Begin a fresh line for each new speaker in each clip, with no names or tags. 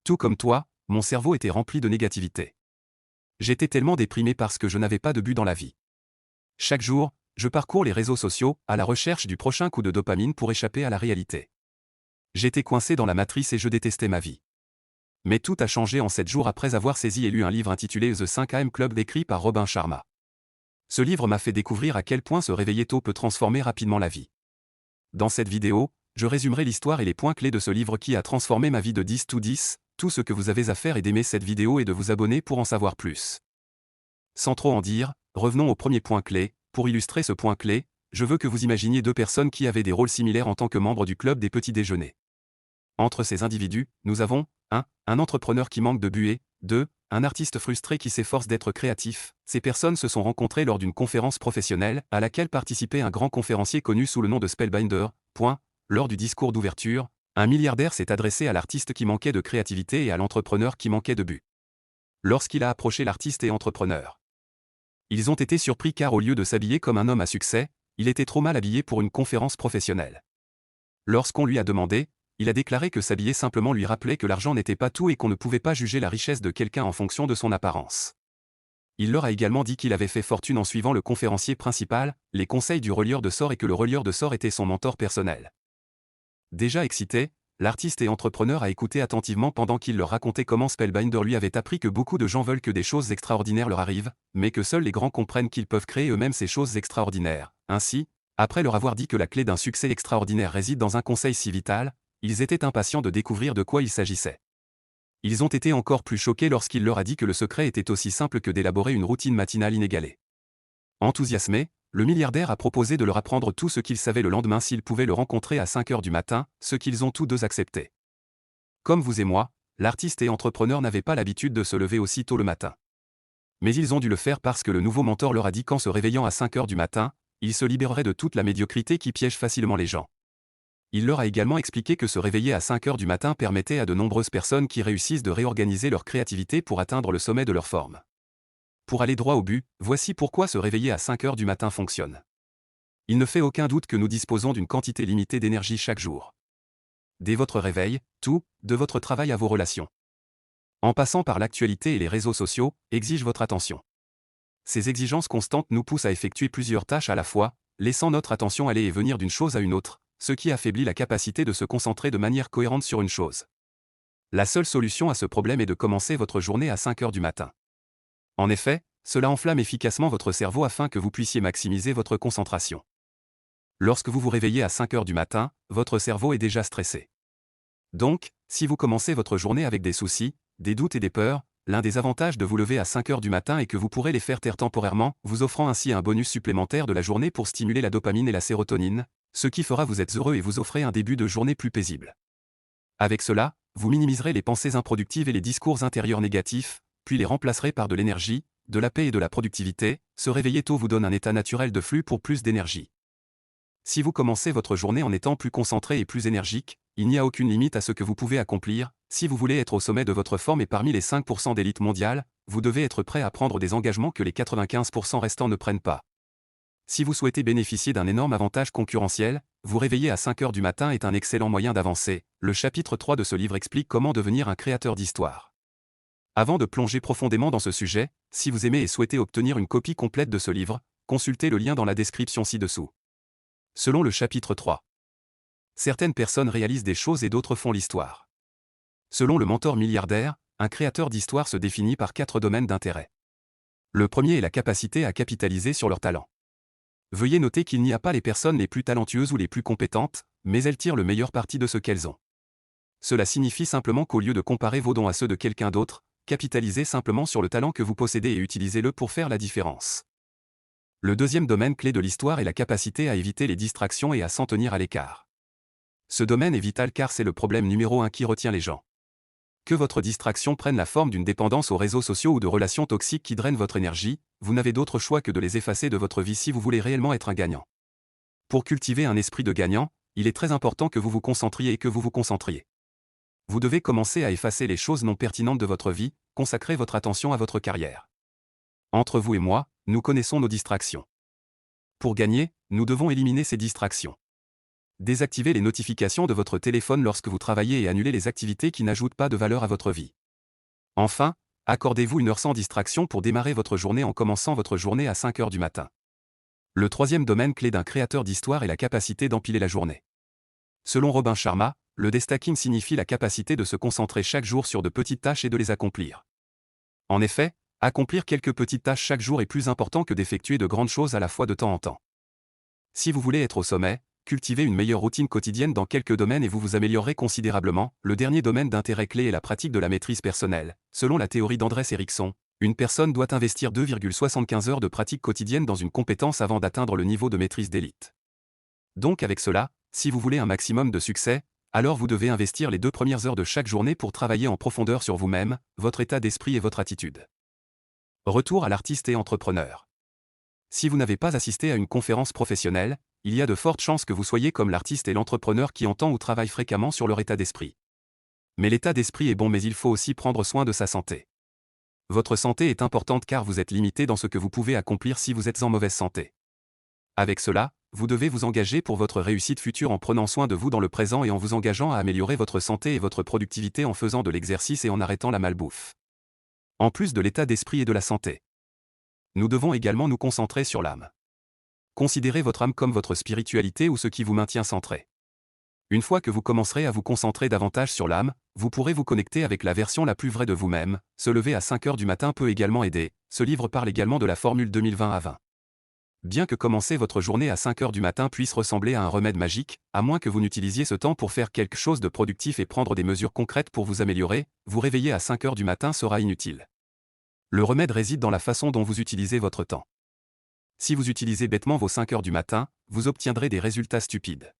Tout comme toi, mon cerveau était rempli de négativité. J'étais tellement déprimé parce que je n'avais pas de but dans la vie. Chaque jour, je parcours les réseaux sociaux, à la recherche du prochain coup de dopamine pour échapper à la réalité. J'étais coincé dans la matrice et je détestais ma vie. Mais tout a changé en 7 jours après avoir saisi et lu un livre intitulé The 5am Club écrit par Robin Sharma. Ce livre m'a fait découvrir à quel point se réveiller tôt peut transformer rapidement la vie. Dans cette vidéo, je résumerai l'histoire et les points clés de ce livre qui a transformé ma vie de 10 to 10. Tout ce que vous avez à faire est d'aimer cette vidéo et de vous abonner pour en savoir plus. Sans trop en dire, revenons au premier point clé. Pour illustrer ce point clé, je veux que vous imaginiez deux personnes qui avaient des rôles similaires en tant que membres du club des petits déjeuners. Entre ces individus, nous avons 1. Un entrepreneur qui manque de but et 2. Un artiste frustré qui s'efforce d'être créatif. Ces personnes se sont rencontrées lors d'une conférence professionnelle à laquelle participait un grand conférencier connu sous le nom de Spellbinder. Lors du discours d'ouverture, un milliardaire s'est adressé à l'artiste qui manquait de créativité et à l'entrepreneur qui manquait de but. Lorsqu'il a approché l'artiste et entrepreneur, ils ont été surpris car au lieu de s'habiller comme un homme à succès, il était trop mal habillé pour une conférence professionnelle. Lorsqu'on lui a demandé, il a déclaré que s'habiller simplement lui rappelait que l'argent n'était pas tout et qu'on ne pouvait pas juger la richesse de quelqu'un en fonction de son apparence. Il leur a également dit qu'il avait fait fortune en suivant le conférencier principal, les conseils du relieur de sorts et que le relieur de sorts était son mentor personnel. Déjà excité, l'artiste et entrepreneur a écouté attentivement pendant qu'il leur racontait comment Spellbinder lui avait appris que beaucoup de gens veulent que des choses extraordinaires leur arrivent, mais que seuls les grands comprennent qu'ils peuvent créer eux-mêmes ces choses extraordinaires. Ainsi, après leur avoir dit que la clé d'un succès extraordinaire réside dans un conseil si vital, ils étaient impatients de découvrir de quoi il s'agissait. Ils ont été encore plus choqués lorsqu'il leur a dit que le secret était aussi simple que d'élaborer une routine matinale inégalée. Enthousiasmé, le milliardaire a proposé de leur apprendre tout ce qu'ils savaient le lendemain s'ils pouvaient le rencontrer à 5 heures du matin, ce qu'ils ont tous deux accepté. Comme vous et moi, l'artiste et entrepreneur n'avaient pas l'habitude de se lever aussi tôt le matin. Mais ils ont dû le faire parce que le nouveau mentor leur a dit qu'en se réveillant à 5 heures du matin, ils se libéreraient de toute la médiocrité qui piège facilement les gens. Il leur a également expliqué que se réveiller à 5 heures du matin permettait à de nombreuses personnes qui réussissent de réorganiser leur créativité pour atteindre le sommet de leur forme. Pour aller droit au but, voici pourquoi se réveiller à 5 heures du matin fonctionne. Il ne fait aucun doute que nous disposons d'une quantité limitée d'énergie chaque jour. Dès votre réveil, tout, de votre travail à vos relations, en passant par l'actualité et les réseaux sociaux, exige votre attention. Ces exigences constantes nous poussent à effectuer plusieurs tâches à la fois, laissant notre attention aller et venir d'une chose à une autre, ce qui affaiblit la capacité de se concentrer de manière cohérente sur une chose. La seule solution à ce problème est de commencer votre journée à 5 heures du matin. En effet, cela enflamme efficacement votre cerveau afin que vous puissiez maximiser votre concentration. Lorsque vous vous réveillez à 5 heures du matin, votre cerveau est déjà stressé. Donc, si vous commencez votre journée avec des soucis, des doutes et des peurs, l'un des avantages de vous lever à 5 heures du matin est que vous pourrez les faire taire temporairement, vous offrant ainsi un bonus supplémentaire de la journée pour stimuler la dopamine et la sérotonine, ce qui fera vous être heureux et vous offrir un début de journée plus paisible. Avec cela, vous minimiserez les pensées improductives et les discours intérieurs négatifs, puis les remplacerez par de l'énergie, de la paix et de la productivité. Se réveiller tôt vous donne un état naturel de flux pour plus d'énergie. Si vous commencez votre journée en étant plus concentré et plus énergique, il n'y a aucune limite à ce que vous pouvez accomplir. Si vous voulez être au sommet de votre forme et parmi les 5% d'élite mondiale, vous devez être prêt à prendre des engagements que les 95% restants ne prennent pas. Si vous souhaitez bénéficier d'un énorme avantage concurrentiel, vous réveiller à 5 heures du matin est un excellent moyen d'avancer. Le chapitre 3 de ce livre explique comment devenir un créateur d'histoire. Avant de plonger profondément dans ce sujet, si vous aimez et souhaitez obtenir une copie complète de ce livre, consultez le lien dans la description ci-dessous. Selon le chapitre 3, certaines personnes réalisent des choses et d'autres font l'histoire. Selon le mentor milliardaire, un créateur d'histoire se définit par 4 domaines d'intérêt. Le premier est la capacité à capitaliser sur leur talent. Veuillez noter qu'il n'y a pas les personnes les plus talentueuses ou les plus compétentes, mais elles tirent le meilleur parti de ce qu'elles ont. Cela signifie simplement qu'au lieu de comparer vos dons à ceux de quelqu'un d'autre, capitalisez simplement sur le talent que vous possédez et utilisez-le pour faire la différence. Le deuxième domaine clé de l'histoire est la capacité à éviter les distractions et à s'en tenir à l'écart. Ce domaine est vital car c'est le problème numéro 1 qui retient les gens. Que votre distraction prenne la forme d'une dépendance aux réseaux sociaux ou de relations toxiques qui drainent votre énergie, vous n'avez d'autre choix que de les effacer de votre vie si vous voulez réellement être un gagnant. Pour cultiver un esprit de gagnant, il est très important que vous vous concentriez et que vous vous concentriez. Vous devez commencer à effacer les choses non pertinentes de votre vie, consacrer votre attention à votre carrière. Entre vous et moi, nous connaissons nos distractions. Pour gagner, nous devons éliminer ces distractions. Désactivez les notifications de votre téléphone lorsque vous travaillez et annulez les activités qui n'ajoutent pas de valeur à votre vie. Enfin, accordez-vous 1 heure sans distraction pour démarrer votre journée en commençant votre journée à 5 heures du matin. Le troisième domaine clé d'un créateur d'histoire est la capacité d'empiler la journée. Selon Robin Sharma, le destacking signifie la capacité de se concentrer chaque jour sur de petites tâches et de les accomplir. En effet, accomplir quelques petites tâches chaque jour est plus important que d'effectuer de grandes choses à la fois de temps en temps. Si vous voulez être au sommet, cultivez une meilleure routine quotidienne dans quelques domaines et vous vous améliorerez considérablement. Le dernier domaine d'intérêt clé est la pratique de la maîtrise personnelle. Selon la théorie d'Andrés Ericsson, une personne doit investir 2,75 heures de pratique quotidienne dans une compétence avant d'atteindre le niveau de maîtrise d'élite. Donc avec cela, si vous voulez un maximum de succès, alors vous devez investir les 2 premières heures de chaque journée pour travailler en profondeur sur vous-même, votre état d'esprit et votre attitude. Retour à l'artiste et entrepreneur. Si vous n'avez pas assisté à une conférence professionnelle, il y a de fortes chances que vous soyez comme l'artiste et l'entrepreneur qui entend ou travaille fréquemment sur leur état d'esprit. Mais l'état d'esprit est bon, mais il faut aussi prendre soin de sa santé. Votre santé est importante car vous êtes limité dans ce que vous pouvez accomplir si vous êtes en mauvaise santé. Avec cela, vous devez vous engager pour votre réussite future en prenant soin de vous dans le présent et en vous engageant à améliorer votre santé et votre productivité en faisant de l'exercice et en arrêtant la malbouffe. En plus de l'état d'esprit et de la santé, nous devons également nous concentrer sur l'âme. Considérez votre âme comme votre spiritualité ou ce qui vous maintient centré. Une fois que vous commencerez à vous concentrer davantage sur l'âme, vous pourrez vous connecter avec la version la plus vraie de vous-même. Se lever à 5 heures du matin peut également aider. Ce livre parle également de la formule 2020 à 20. Bien que commencer votre journée à 5 heures du matin puisse ressembler à un remède magique, à moins que vous n'utilisiez ce temps pour faire quelque chose de productif et prendre des mesures concrètes pour vous améliorer, vous réveiller à 5 heures du matin sera inutile. Le remède réside dans la façon dont vous utilisez votre temps. Si vous utilisez bêtement vos 5 heures du matin, vous obtiendrez des résultats stupides.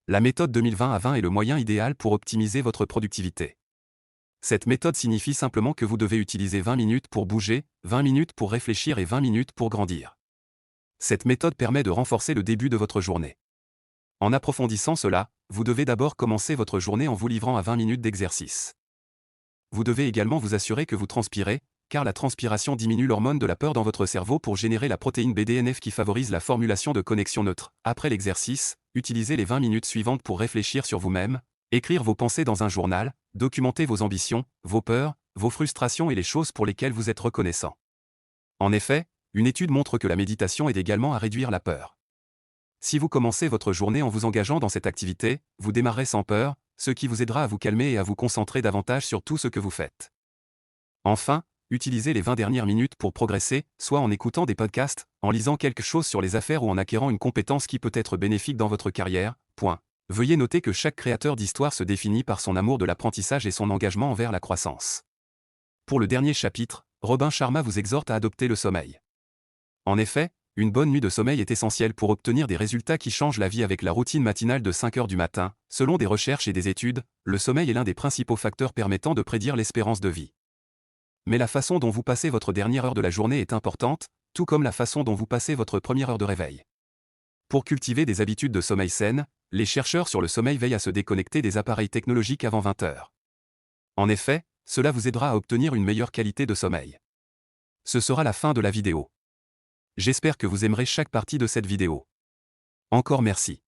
La méthode 2020 à 20 est le moyen idéal pour optimiser votre productivité. Cette méthode signifie simplement que vous devez utiliser 20 minutes pour bouger, 20 minutes pour réfléchir et 20 minutes pour grandir. Cette méthode permet de renforcer le début de votre journée. En approfondissant cela, vous devez d'abord commencer votre journée en vous livrant à 20 minutes d'exercice. Vous devez également vous assurer que vous transpirez, car la transpiration diminue l'hormone de la peur dans votre cerveau pour générer la protéine BDNF qui favorise la formulation de connexions neutres. Après l'exercice, utilisez les 20 minutes suivantes pour réfléchir sur vous-même, écrire vos pensées dans un journal, documenter vos ambitions, vos peurs, vos frustrations et les choses pour lesquelles vous êtes reconnaissant. En effet, une étude montre que la méditation aide également à réduire la peur. Si vous commencez votre journée en vous engageant dans cette activité, vous démarrerez sans peur, ce qui vous aidera à vous calmer et à vous concentrer davantage sur tout ce que vous faites. Enfin, utilisez les 20 dernières minutes pour progresser, soit en écoutant des podcasts, en lisant quelque chose sur les affaires ou en acquérant une compétence qui peut être bénéfique dans votre carrière. Veuillez noter que chaque créateur d'histoire se définit par son amour de l'apprentissage et son engagement envers la croissance. Pour le dernier chapitre, Robin Sharma vous exhorte à adopter le sommeil. En effet, une bonne nuit de sommeil est essentielle pour obtenir des résultats qui changent la vie. Avec la routine matinale de 5 heures du matin, selon des recherches et des études, le sommeil est l'un des principaux facteurs permettant de prédire l'espérance de vie. Mais la façon dont vous passez votre dernière heure de la journée est importante, tout comme la façon dont vous passez votre première heure de réveil. Pour cultiver des habitudes de sommeil saines, les chercheurs sur le sommeil veillent à se déconnecter des appareils technologiques avant 20 heures. En effet, cela vous aidera à obtenir une meilleure qualité de sommeil. Ce sera la fin de la vidéo. J'espère que vous aimerez chaque partie de cette vidéo. Encore merci.